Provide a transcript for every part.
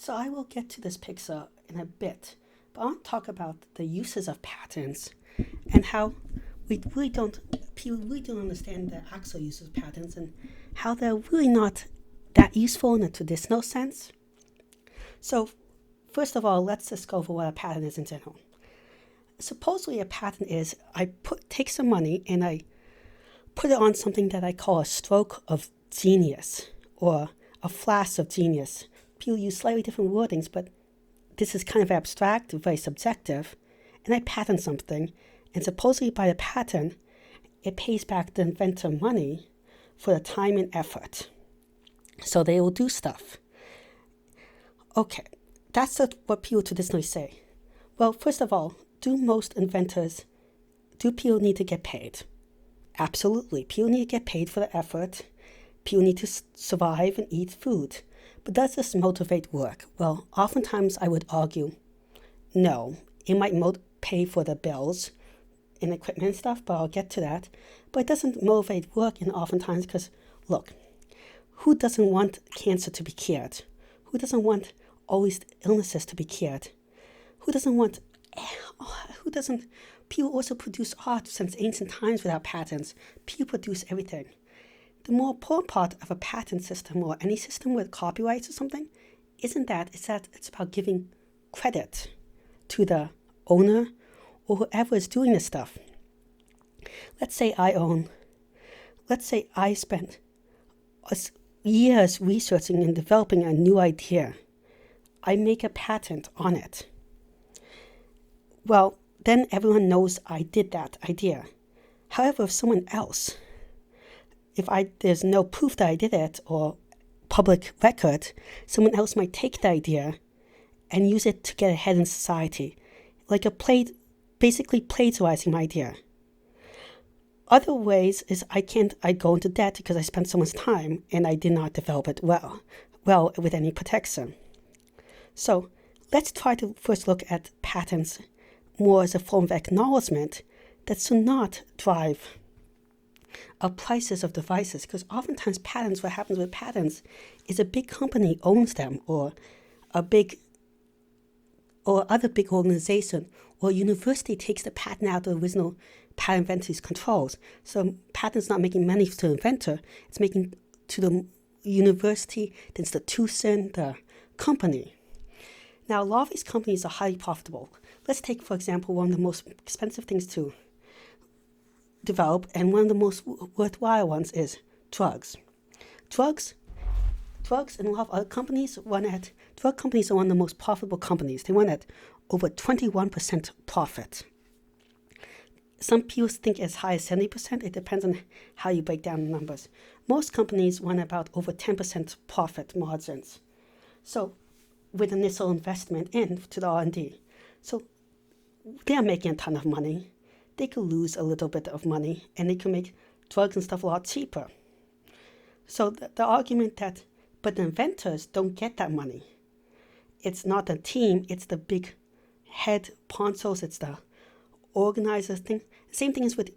So I will get to this picture in a bit, but I want to talk about the uses of patents and how people really don't understand the actual uses of patents and how they're really not that useful in a traditional sense. So first of all, let's just go over what a patent is in general. Supposedly a patent is take some money and I put it on something that I call a stroke of genius or a flash of genius. People use slightly different wordings, but this is kind of abstract, very subjective, and I patent something, and supposedly by the patent, it pays back the inventor money for the time and effort. So they will do stuff. Okay, that's what people traditionally say. Well, first of all, do people need to get paid? Absolutely. People need to get paid for the effort. People need to survive and eat food. But does this motivate work? Well, oftentimes I would argue, no. It might pay for the bills and equipment and stuff, but I'll get to that. But it doesn't motivate work, and oftentimes because, look, who doesn't want cancer to be cured? Who doesn't want all these illnesses to be cured? People also produce art since ancient times without patents. People produce everything. The more important part of a patent system or any system with copyrights or something it's that it's about giving credit to the owner or whoever is doing this stuff. Let's say I spent years researching and developing a new idea. I make a patent on it. Well, then everyone knows I did that idea. However, if someone else, there's no proof that I did it or public record, someone else might take the idea and use it to get ahead in society, like basically plagiarizing my idea. Other ways is I go into debt because I spent so much time and I did not develop it well with any protection. So let's try to first look at patents more as a form of acknowledgement that should not drive up prices of devices, because oftentimes what happens with patents is a big company owns them, or other big organization or university takes the patent out of the original patent inventor's controls. So patent's not making money to the inventor, it's making to the university, the institution, the company. Now, a lot of these companies are highly profitable. Let's take, for example, one of the most expensive things to develop and one of the most worthwhile ones is drugs. Drugs and a lot of other companies drug companies are one of the most profitable companies. They run at over 21% profit. Some people think as high as 70%. It depends on how you break down the numbers. Most companies run about over 10% profit margins. So with initial investment into the R&D. So they are making a ton of money. They could lose a little bit of money and they can make drugs and stuff a lot cheaper. So the argument but the inventors don't get that money. It's not the team, it's the big head ponchos, it's the organizers thing. Same thing is with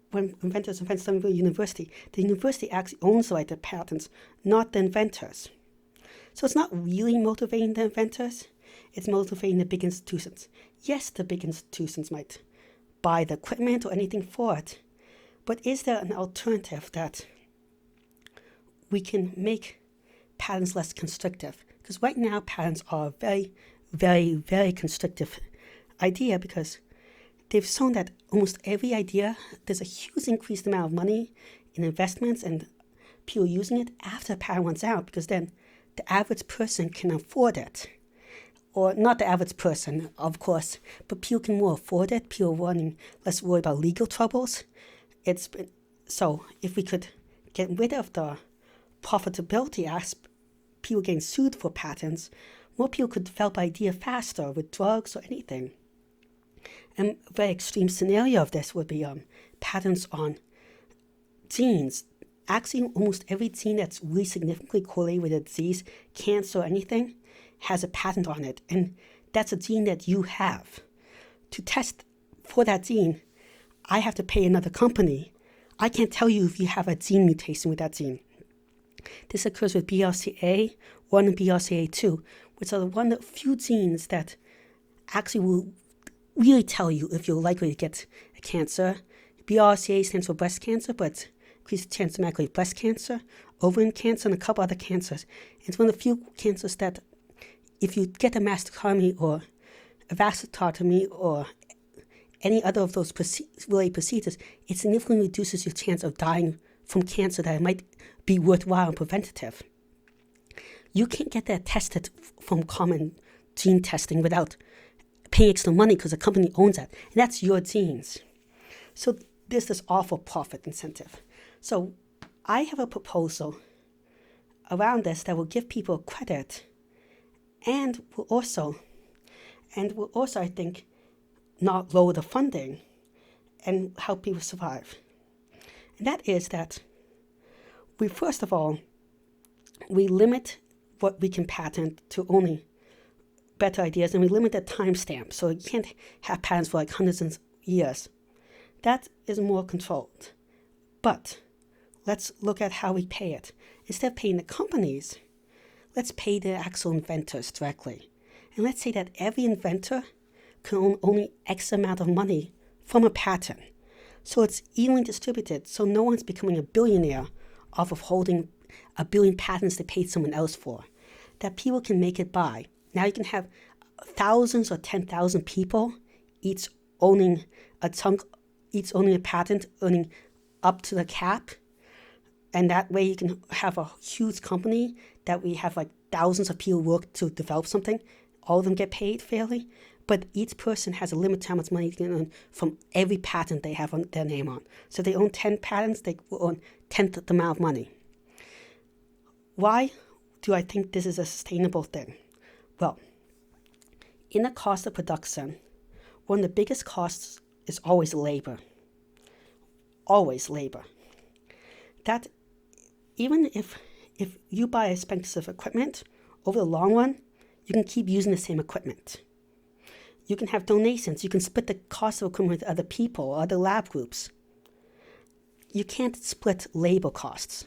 when inventors invent something for a university. The university actually owns the right to patents, not the inventors. So it's not really motivating the inventors, it's motivating the big institutions. Yes, the big institutions might buy the equipment or anything for it, but is there an alternative that we can make patents less constrictive? Because right now patents are a very, very, very constrictive idea because they've shown that almost every idea, there's a huge increased amount of money in investments and people using it after the patent runs out, because then the average person can afford it. Or not the average person, of course, but people can more afford it. People are running less worried about legal troubles. So if we could get rid of the profitability aspect, people getting sued for patents, more people could develop ideas faster with drugs or anything. And a very extreme scenario of this would be patents on genes. Actually, almost every gene that's really significantly correlated with a disease, cancer or anything, has a patent on it. And that's a gene that you have. To test for that gene, I have to pay another company. I can't tell you if you have a gene mutation with that gene. This occurs with BRCA1 and BRCA2, which are one of the few genes that actually will really tell you if you're likely to get a cancer. BRCA stands for breast cancer, but increased chance of likely breast cancer, ovarian cancer, and a couple other cancers. It's one of the few cancers that if you get a mastectomy or a vasectomy or any other of those related procedures, it significantly reduces your chance of dying from cancer that it might be worthwhile and preventative. You can't get that tested from common gene testing without paying extra money because the company owns that, and that's your genes. So there's this awful profit incentive. So I have a proposal around this that will give people credit and will also, I think, not lower the funding and help people survive. And that is that we, first of all, we limit what we can patent to only better ideas, and we limit the timestamp, so you can't have patents for like hundreds of years. That is more controlled. But let's look at how we pay it. Instead of paying the companies, let's pay the actual inventors directly. And let's say that every inventor can own only X amount of money from a patent. So it's evenly distributed, so no one's becoming a billionaire off of holding a billion patents they paid someone else for. That people can make it by. Now you can have thousands or 10,000 people, each owning a patent, earning up to the cap. And that way you can have a huge company that we have like thousands of people work to develop something. All of them get paid fairly. But each person has a limit to how much money they can earn from every patent they have on their name on. So if they own 10 patents, they will earn 10th the amount of money. Why do I think this is a sustainable thing? Well, in the cost of production, one of the biggest costs is always labor. Always labor. That even if you buy expensive equipment, over the long run, you can keep using the same equipment. You can have donations. You can split the cost of equipment with other people or other lab groups. You can't split labor costs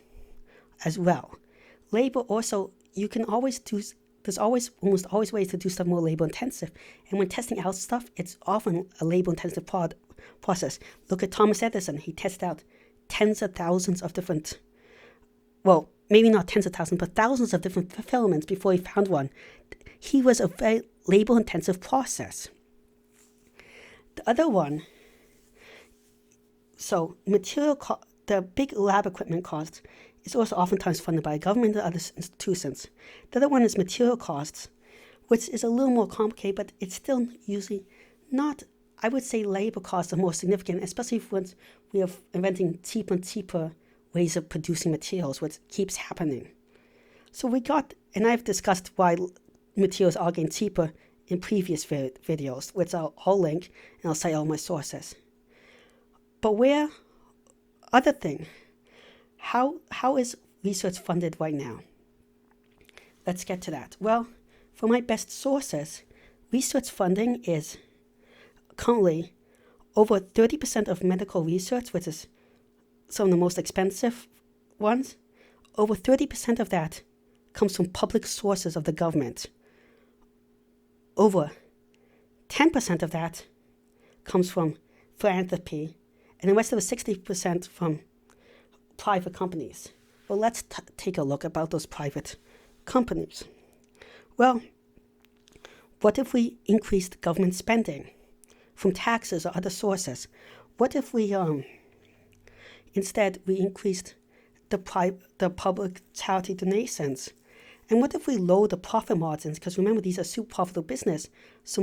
as well. Labor also, you can always do, there's almost always ways to do stuff more labor intensive. And when testing out stuff, it's often a labor intensive process. Look at Thomas Edison. He tested out tens of thousands of different, well, maybe not tens of thousands, but thousands of different filaments before he found one. He was a very labor-intensive process. The other one, so the big lab equipment cost is also oftentimes funded by government and other institutions. The other one is material costs, which is a little more complicated, but it's still usually not, I would say labor costs are more significant, especially once we are inventing cheaper and cheaper ways of producing materials, which keeps happening. So and I've discussed why materials are getting cheaper in previous videos, which I'll link, and I'll cite all my sources. But other thing, how is research funded right now? Let's get to that. Well, for my best sources, research funding is currently over 30% of medical research, which is some of the most expensive ones. Over 30% of that comes from public sources of the government. Over 10% of that comes from philanthropy, and the rest of the 60% from private companies. Well, let's take a look about those private companies. Well, what if we increased government spending from taxes or other sources? What if we instead we increased the public charity donations? And what if we lower the profit margins? Because remember, these are super profitable business, so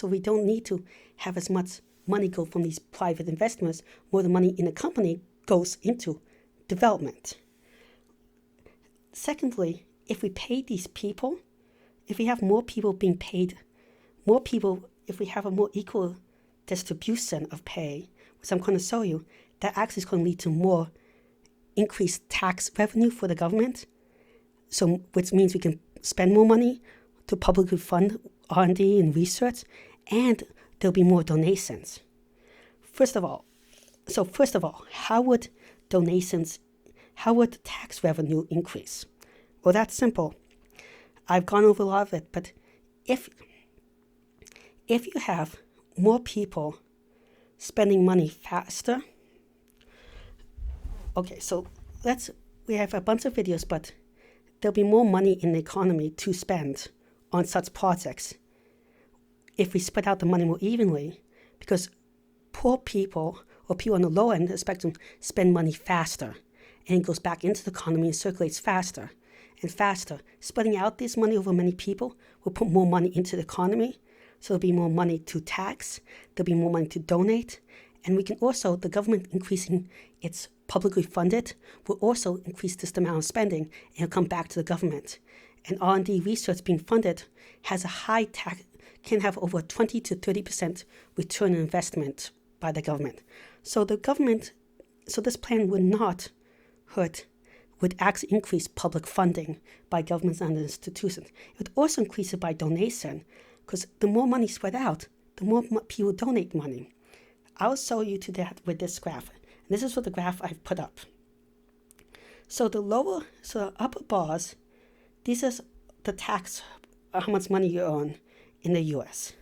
we don't need to have as much money go from these private investments. More of the money in the company goes into development. Secondly, if we pay these people, if we have more people being paid, if we have a more equal distribution of pay, which I'm going to show you, that actually is going to lead to more increased tax revenue for the government. So, which means we can spend more money to publicly fund R&D and research, and there'll be more donations. First of all, how would tax revenue increase? Well, that's simple. I've gone over a lot of it, but if you have more people spending money faster, okay, so we have a bunch of videos, but there'll be more money in the economy to spend on such projects if we spread out the money more evenly, because poor people or people on the lower end of the spectrum spend money faster, and it goes back into the economy and circulates faster and faster. Spreading out this money over many people will put more money into the economy, so there'll be more money to tax, there'll be more money to donate, and we can also, the government increasing its publicly funded will also increase this amount of spending, and it'll come back to the government. And R&D research being funded has a high tax, can have over 20 to 30% return on investment by the government. So this plan would not hurt, would actually increase public funding by governments and institutions. It would also increase it by donation, because the more money spread out, the more people donate money. I'll show you to that with this graph. And this is what the graph I've put up. So the upper bars, this is the tax, how much money you earn in the US.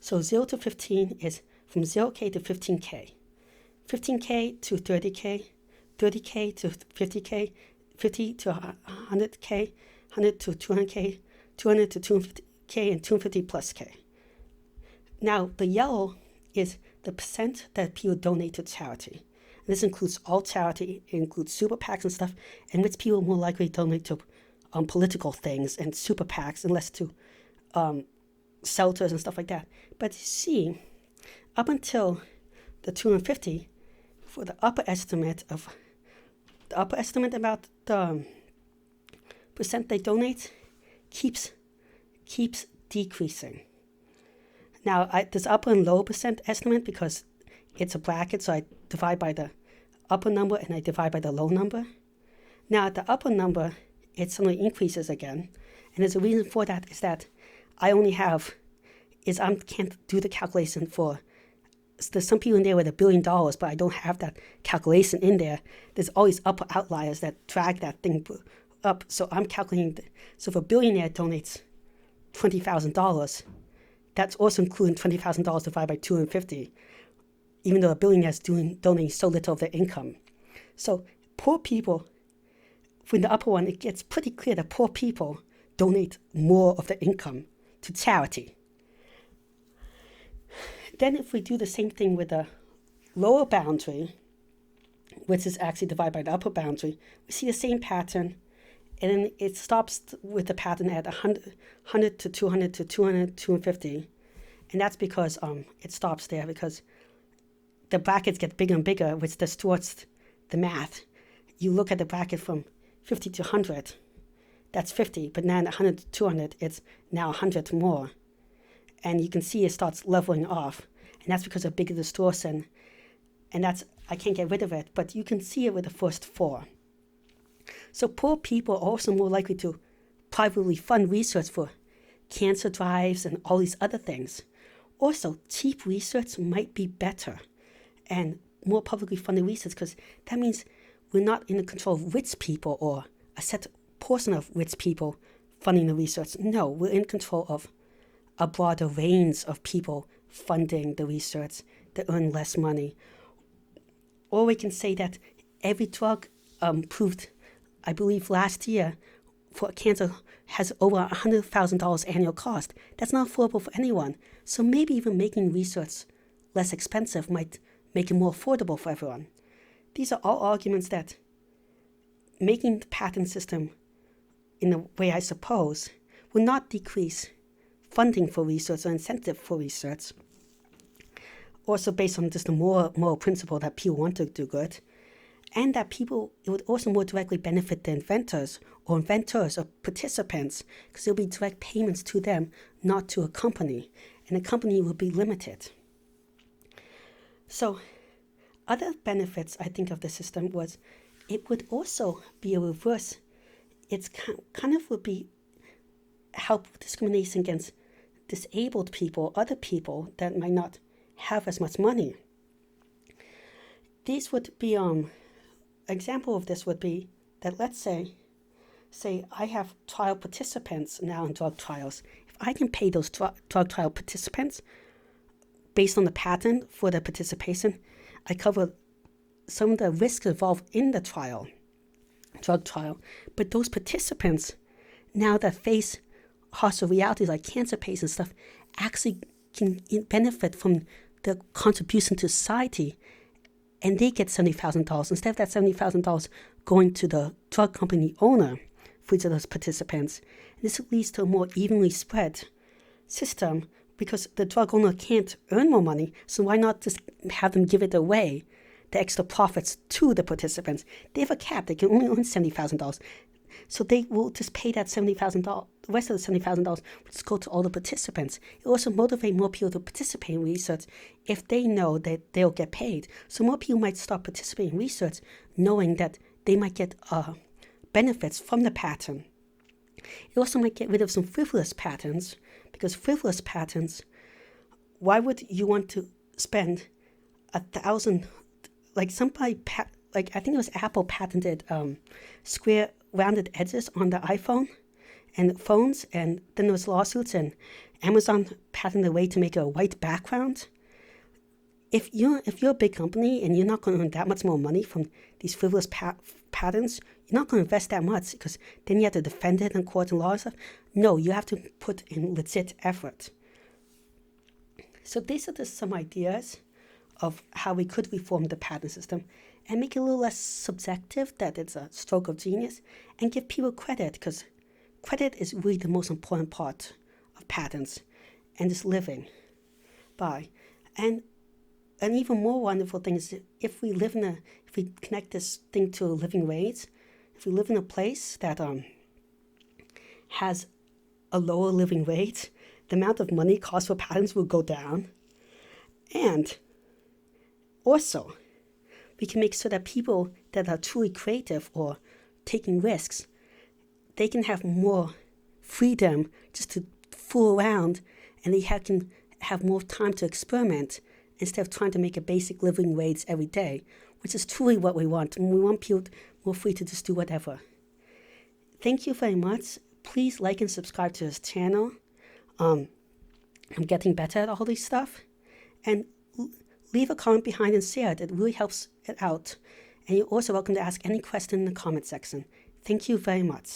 So 0 to 15 is from 0K to 15K, 15K to 30K, 30K to 50K, 50 to 100K, 100 to 200K, 200 to 250K, and 250 plus K. Now, the yellow is the percent that people donate to charity. And this includes all charity, it includes super PACs and stuff, and which people are more likely to donate to political things and super PACs and less to shelters and stuff like that. But you see, up until the 250, for the upper estimate about the percent they donate keeps decreasing. Now, this upper and lower percent estimate, because it's a bracket, so I divide by the upper number and I divide by the low number. Now, at the upper number, it suddenly increases again. And there's a reason for that is that I can't do the calculation for, there's some people in there with $1 billion, but I don't have that calculation in there. There's always upper outliers that drag that thing up. So I'm calculating, so if a billionaire donates $20,000, that's also including $20,000 divided by 250, even though a billionaire is donating so little of their income. So poor people, in the upper one, it gets pretty clear that poor people donate more of their income to charity. Then if we do the same thing with the lower boundary, which is actually divided by the upper boundary, we see the same pattern, and then it stops with the pattern at 100 to 200 to 200, 250. And that's because it stops there, because the brackets get bigger and bigger, which distorts the math. You look at the bracket from 50 to 100, that's 50, but now 100 to 200, it's now 100 more. And you can see it starts leveling off, and that's because of bigger distortion. And I can't get rid of it, but you can see it with the first four. So poor people are also more likely to privately fund research for cancer drives and all these other things. Also, cheap research might be better and more publicly funded research, because that means we're not in the control of rich people or a set portion of rich people funding the research. No, we're in control of a broader range of people funding the research that earn less money. Or we can say that every drug proved, I believe last year, for cancer has over $100,000 annual cost. That's not affordable for anyone. So maybe even making research less expensive might make it more affordable for everyone. These are all arguments that making the patent system in a way I suppose will not decrease funding for research or incentive for research. Also based on just the moral principle that people want to do good, and that it would also more directly benefit the inventors or participants, because there'll be direct payments to them, not to a company, and the company will be limited. So other benefits, I think, of the system was it would also be a reverse. It's kind of would be help discrimination against disabled people, other people that might not have as much money. These would be example of this would be that, let's say say I have trial participants now in drug trials. If I can pay those drug trial participants based on the pattern for their participation, I cover some of the risks involved in the drug trial. But those participants, now that face harsher realities like cancer patients and stuff, actually can benefit from the contribution to society, and they get $70,000 instead of that $70,000 going to the drug company owner for each of those participants. This leads to a more evenly spread system because the drug owner can't earn more money, so why not just have them give it away, the extra profits, to the participants? They have a cap, they can only earn $70,000. So they will just pay that $70,000, the rest of the $70,000 will just go to all the participants. It will also motivate more people to participate in research if they know that they'll get paid. So more people might start participating in research knowing that they might get benefits from the pattern. It also might get rid of some frivolous patterns, because frivolous patterns, why would you want to spend $1,000, like somebody, like I think it was Apple patented square rounded edges on the iPhone and phones, and then there was lawsuits, and Amazon patented a way to make a white background. If you're a big company and you're not going to earn that much more money from these frivolous patterns, you're not going to invest that much, because then you have to defend it in court and law and stuff. No, you have to put in legit effort. So these are just some ideas of how we could reform the patent system and make it a little less subjective, that it's a stroke of genius, and give people credit, because credit is really the most important part of patents and just living by. And an even more wonderful thing is if we connect this thing to living wage, if we live in a place that has a lower living wage, the amount of money cost for patents will go down. And also, we can make sure that people that are truly creative or taking risks, they can have more freedom just to fool around, and they can have more time to experiment instead of trying to make a basic living wage every day, which is truly what we want. And we want people more free to just do whatever. Thank you very much. Please like and subscribe to this channel. I'm getting better at all this stuff. And leave a comment behind and share it. It really helps it out. And you're also welcome to ask any question in the comment section. Thank you very much.